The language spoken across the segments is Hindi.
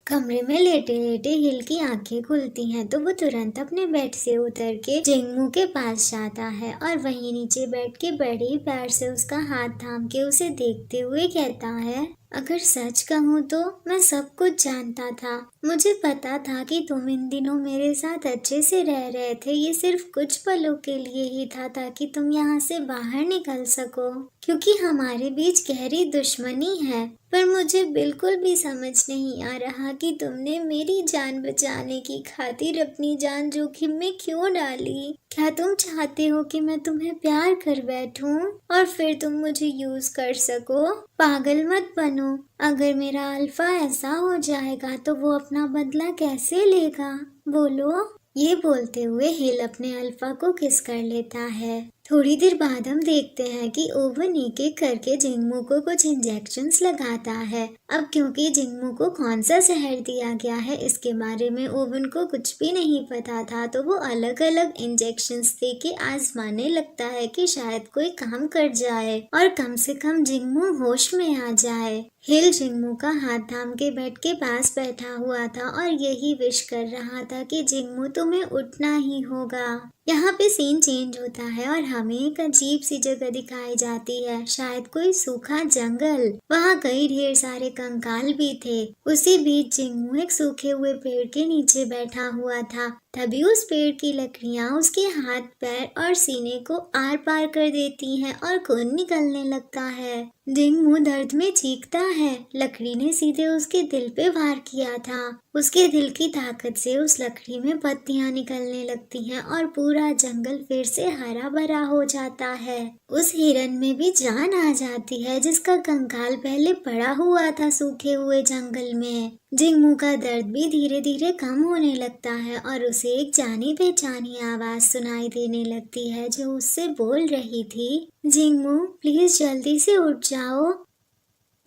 कमरे में लेटे लेटे हिल की आंखें खुलती हैं तो वो तुरंत अपने बेड से उतर के जिंगमू के पास जाता है और वहीं नीचे बैठ के बड़े ही प्यार से उसका हाथ थाम के उसे देखते हुए कहता है, अगर सच कहूँ तो मैं सब कुछ जानता था। मुझे पता था कि तुम इन दिनों मेरे साथ अच्छे से रह रहे थे। ये सिर्फ कुछ पलों के लिए ही था ताकि तुम यहाँ से बाहर निकल सको, क्योंकि हमारे बीच गहरी दुश्मनी है। पर मुझे बिल्कुल भी समझ नहीं आ रहा कि तुमने मेरी जान बचाने की खातिर अपनी जान जोखिम में क्यों डाली। क्या तुम चाहते हो कि मैं तुम्हें प्यार कर बैठूं और फिर तुम मुझे यूज कर सको? पागल मत बनो। अगर मेरा अल्फा ऐसा हो जाएगा तो वो अपना बदला कैसे लेगा? बोलो। ये बोलते हुए हिल अपने अल्फा को किस कर लेता है। थोड़ी देर बाद हम देखते हैं कि ओवन एक एक करके जिंगमू को कुछ इंजेक्शंस लगाता है। अब क्योंकि जिंगमू को कौन सा जहर दिया गया है इसके बारे में ओवन को कुछ भी नहीं पता था, तो वो अलग अलग इंजेक्शंस दे के आजमाने लगता है कि शायद कोई काम कर जाए और कम से कम जिंगमू होश में आ जाए। हिल जिंगमू का हाथ थाम के बेड के पास बैठा हुआ था और यही विश कर रहा था कि जिंगमू तुम्हें उठना ही होगा। यहाँ पे सीन चेंज होता है और हमें एक अजीब सी जगह दिखाई जाती है, शायद कोई सूखा जंगल। वहाँ कई ढेर सारे कंकाल भी थे। उसी बीच जिंगमू एक सूखे हुए पेड़ के नीचे बैठा हुआ था। तभी उस पेड़ की लकड़ियाँ उसके हाथ पैर और सीने को आर पार कर देती हैं और खून निकलने लगता है। जिंगमू दर्द में चीखता है। लकड़ी ने सीधे उसके दिल पे वार किया था। उसके दिल की ताकत से उस लकड़ी में पत्तियां निकलने लगती हैं और पूरा जंगल फिर से हरा भरा हो जाता है। उस हिरन में भी जान आ जाती है जिसका कंकाल पहले पड़ा हुआ था सूखे हुए जंगल में। जिंगमू का दर्द भी धीरे धीरे कम होने लगता है और उसे एक जानी पहचानी आवाज सुनाई देने लगती है जो उससे बोल रही थी, जिंगमू प्लीज जल्दी से उठ जाओ।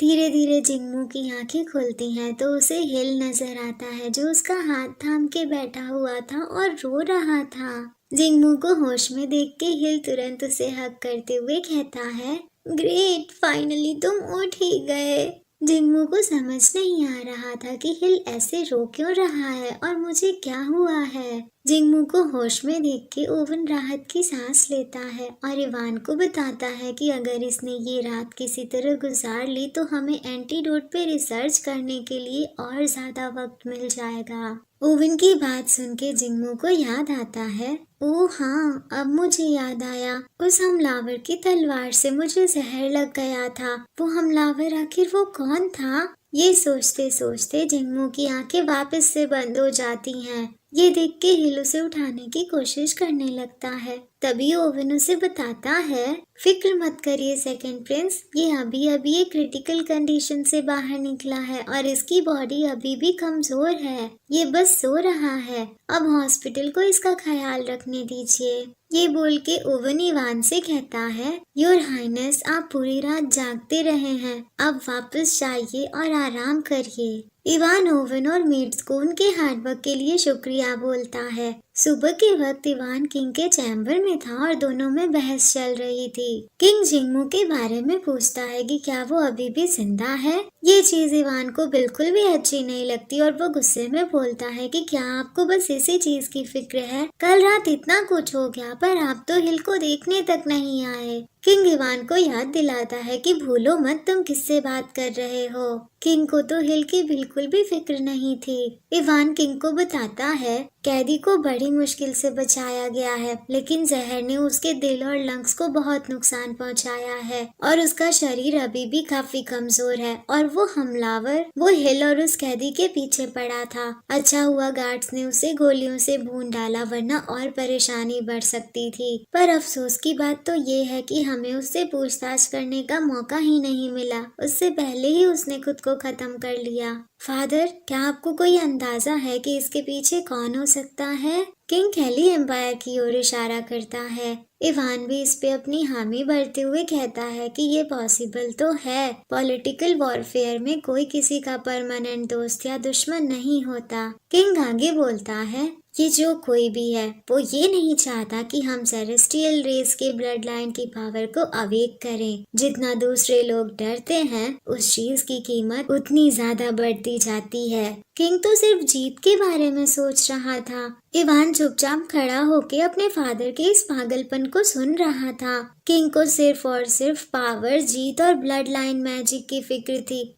धीरे धीरे जिंगमू की आंखें खुलती हैं तो उसे हिल नजर आता है जो उसका हाथ थाम के बैठा हुआ था और रो रहा था। जिंगमू को होश में देख के हिल तुरंत उसे हग करते हुए कहता है, ग्रेट, फाइनली तुम उठ ही गए। जिंगमू को समझ नहीं आ रहा था कि हिल ऐसे रो क्यों रहा है और मुझे क्या हुआ है। जिंगमू को होश में देख के ओवन राहत की सांस लेता है और इवान को बताता है कि अगर इसने ये रात किसी तरह गुजार ली तो हमें एंटीडोट पे रिसर्च करने के लिए और ज्यादा वक्त मिल जाएगा। ओवन की बात सुन के जिंगमू को याद आता है, ओह हाँ, अब मुझे याद आया, उस हमलावर की तलवार से मुझे जहर लग गया था। वो हमलावर आखिर वो कौन था? ये सोचते सोचते जिंगमू की आंखें वापस से बंद हो जाती हैं। ये देख के हिल उसे उठाने की कोशिश करने लगता है। तभी ओवन उसे बताता है, फिक्र मत करिए सेकंड प्रिंस, ये अभी अभी एक क्रिटिकल कंडीशन से बाहर निकला है और इसकी बॉडी अभी भी कमजोर है। ये बस सो रहा है। अब हॉस्पिटल को इसका ख्याल रखने दीजिए। ये बोल के ओवन इवान से कहता है, योर हाइनेस, आप पूरी रात जागते रहे हैं, अब वापस जाइए और आराम करिए। इवान ओवन और मेड्स को उनके हार्डवर्क के लिए शुक्रिया बोलता है। सुबह के वक्त इवान किंग के चैम्बर में था और दोनों में बहस चल रही थी। किंग जिंगमू के बारे में पूछता है कि क्या वो अभी भी जिंदा है। ये चीज इवान को बिल्कुल भी अच्छी नहीं लगती और वो गुस्से में बोलता है कि क्या आपको बस इसी चीज की फिक्र है? कल रात इतना कुछ हो गया पर आप तो हिल को देखने तक नहीं आए। किंग इवान को याद दिलाता है कि भूलो मत तुम किससे बात कर रहे हो। किंग को तो हिल की बिल्कुल भी फिक्र नहीं थी। इवान किंग को बताता है, कैदी को बड़ी मुश्किल से बचाया गया है लेकिन जहर ने उसके दिल और लंग्स को बहुत नुकसान पहुंचाया है और उसका शरीर अभी भी काफी कमजोर है और वो हमलावर वो हिल और उस कैदी के पीछे पड़ा था। अच्छा हुआ गार्ड्स ने उसे गोलियों से भून डाला वरना और परेशानी बढ़ सकती थी। पर अफसोस की बात तो ये है कि हमें उससे पूछताछ करने का मौका ही नहीं मिला। उससे पहले ही उसने खुद को खत्म कर लिया। फादर, क्या आपको कोई अंदाजा है कि इसके पीछे कौन हो सकता है? किंग कैली एम्पायर की ओर इशारा करता है। इवान भी इस पे अपनी हामी भरते हुए कहता है कि ये पॉसिबल तो है। पॉलिटिकल वॉरफेयर में कोई किसी का परमानेंट दोस्त या दुश्मन नहीं होता। किंग आगे बोलता है, ये जो कोई भी है वो ये नहीं चाहता कि हम सेलेस्टियल रेस के ब्लड लाइन की पावर को अवेक करें। जितना दूसरे लोग डरते हैं उस चीज की कीमत उतनी ज्यादा बढ़ती जाती है। किंग तो सिर्फ जीत के बारे में सोच रहा था। इवान चुपचाप खड़ा होकर अपने फादर के इस पागलपन को सुन रहा था। किंग को सिर्फ और सिर्फ पावर, जीत और ब्लड लाइन मैजिक की फिक्र थी।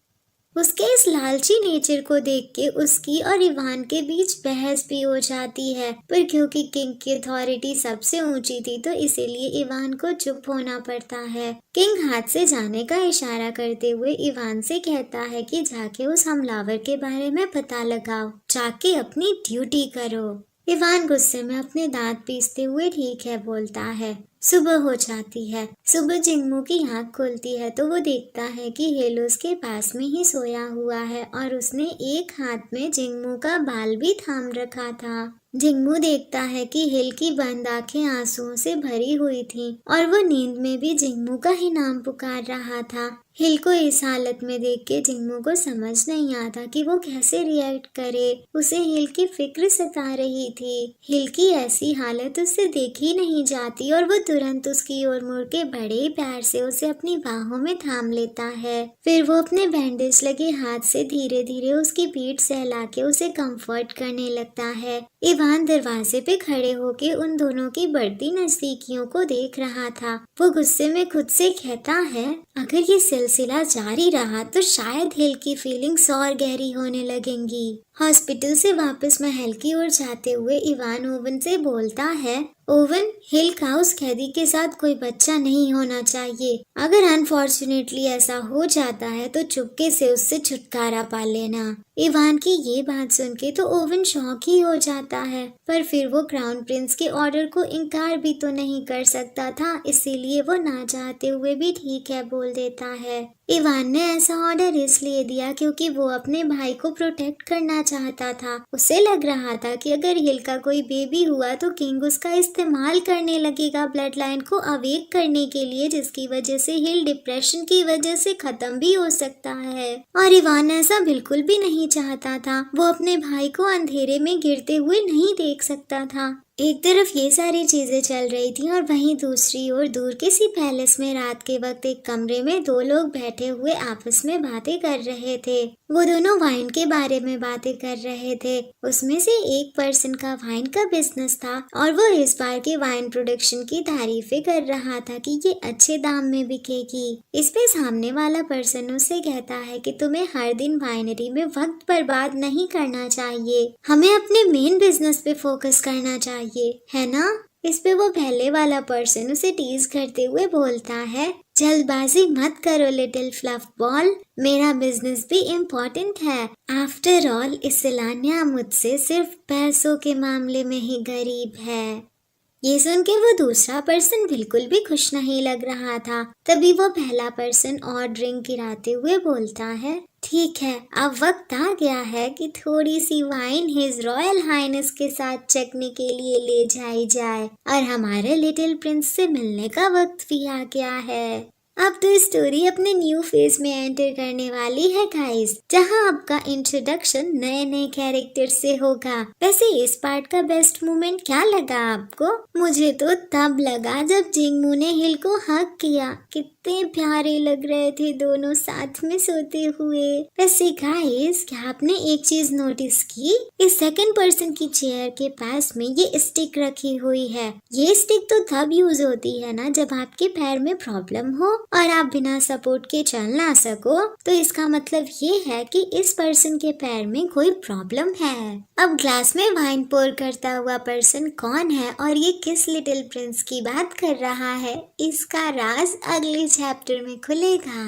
उसके इस लालची नेचर को देख के उसकी और इवान के बीच बहस भी हो जाती है, पर क्योंकि किंग की अथॉरिटी सबसे ऊंची थी तो इसीलिए इवान को चुप होना पड़ता है। किंग हाथ से जाने का इशारा करते हुए इवान से कहता है कि जाके उस हमलावर के बारे में पता लगाओ, जाके अपनी ड्यूटी करो। इवान गुस्से में अपने दांत पीसते हुए ठीक है बोलता है। सुबह हो जाती है। सुबह जिंगमू की आँख खुलती है तो वो देखता है कि हेलो उसके पास में ही सोया हुआ है और उसने एक हाथ में जिंगमू का बाल भी थाम रखा था। जिंगमू देखता है कि हिल की बंद आंखें आंसुओं से भरी हुई थीं और वो नींद में भी जिंगमू का ही नाम पुकार रहा था। हिल को इस हालत में देख के जिंगमू को समझ नहीं आता कि वो कैसे रिएक्ट करे। उसे हिल की फिक्र सता रही थी। हिल की ऐसी हालत उससे देखी नहीं जाती और वो तुरंत उसकी ओर मुड़ के बड़े प्यार से उसे अपनी बाहों में थाम लेता है। फिर वो अपने बैंडेज लगे हाथ से धीरे धीरे उसकी पीठ सहला के उसे कंफर्ट करने लगता है। इवान दरवाजे पे खड़े होके उन दोनों की बढ़ती नजदीकियों को देख रहा था। वो गुस्से में खुद से कहता है, अगर ये सिलसिला जारी रहा तो शायद हिल की फीलिंग्स और गहरी होने लगेंगी। हॉस्पिटल से वापस महल की ओर जाते हुए इवान ओवन से बोलता है, ओवन, हिल का उस कैदी के साथ कोई बच्चा नहीं होना चाहिए। अगर अनफॉर्चुनेटली ऐसा हो जाता है तो चुपके से उससे छुटकारा पा लेना। इवान की ये बात सुन के तो ओवन शॉक ही हो जाता है, पर फिर वो क्राउन प्रिंस के ऑर्डर को इनकार भी तो नहीं कर सकता था, इसीलिए वो ना चाहते हुए भी ठीक है बोल देता है। इवान ने ऐसा ऑर्डर इसलिए दिया क्योंकि वो अपने भाई को प्रोटेक्ट करना चाहता था। उसे लग रहा था कि अगर हिल का कोई बेबी हुआ तो किंग उसका इस्तेमाल करने लगेगा ब्लड लाइन को अवेक करने के लिए, जिसकी वजह से हिल डिप्रेशन की वजह से खत्म भी हो सकता है। और इवान ऐसा बिल्कुल भी नहीं चाहता था। वो अपने भाई को अंधेरे में गिरते हुए नहीं देख सकता था। एक तरफ ये सारी चीजें चल रही थी और वहीं दूसरी ओर दूर किसी पैलेस में रात के वक्त एक कमरे में दो लोग बैठे हुए आपस में बातें कर रहे थे। वो दोनों वाइन के बारे में बातें कर रहे थे। उसमें से एक पर्सन का वाइन का बिजनेस था और वो इस बार के वाइन प्रोडक्शन की तारीफें कर रहा था कि ये अच्छे दाम में बिकेगी। इस पे सामने वाला पर्सन उससे कहता है कि तुम्हें हर दिन वाइनरी में वक्त बर्बाद नहीं करना चाहिए, हमें अपने मेन बिजनेस पे फोकस करना चाहिए, है ना। इस पे वो पहले वाला पर्सन उसे टीज करते हुए बोलता है, जल्दबाजी मत करो लिटिल फ्लफ बॉल, मेरा बिजनेस भी इम्पोर्टेंट है। आफ्टर ऑल इस्लान्या मुझसे सिर्फ पैसों के मामले में ही गरीब है। ये सुन के वो दूसरा पर्सन बिल्कुल भी खुश नहीं लग रहा था। तभी वो पहला पर्सन और ड्रिंक गिराते हुए बोलता है, ठीक है, अब वक्त आ गया है कि थोड़ी सी वाइन हिज रॉयल हाइनेस के साथ चखने के लिए ले जाई जाए और हमारे लिटिल प्रिंस से मिलने का वक्त भी आ गया है। अब तो स्टोरी अपने न्यू फेज में एंटर करने वाली है गाइस, जहां आपका इंट्रोडक्शन नए नए कैरेक्टर से होगा। वैसे इस पार्ट का बेस्ट मोमेंट क्या लगा आपको? मुझे तो तब लगा जब जिंगमू ने हिल को हग किया। कितने प्यारे लग रहे थे दोनों साथ में सोते हुए। वैसे गाइस, क्या आपने एक चीज नोटिस की? इस सेकंड पर्सन की चेयर के पास में ये स्टिक रखी हुई है। ये स्टिक तो तब यूज होती है ना जब आपके पैर में प्रॉब्लम हो और आप बिना सपोर्ट के चल ना सको, तो इसका मतलब ये है कि इस पर्सन के पैर में कोई प्रॉब्लम है। अब ग्लास में वाइन पोर करता हुआ पर्सन कौन है और ये किस लिटिल प्रिंस की बात कर रहा है, इसका राज अगले चैप्टर में खुलेगा।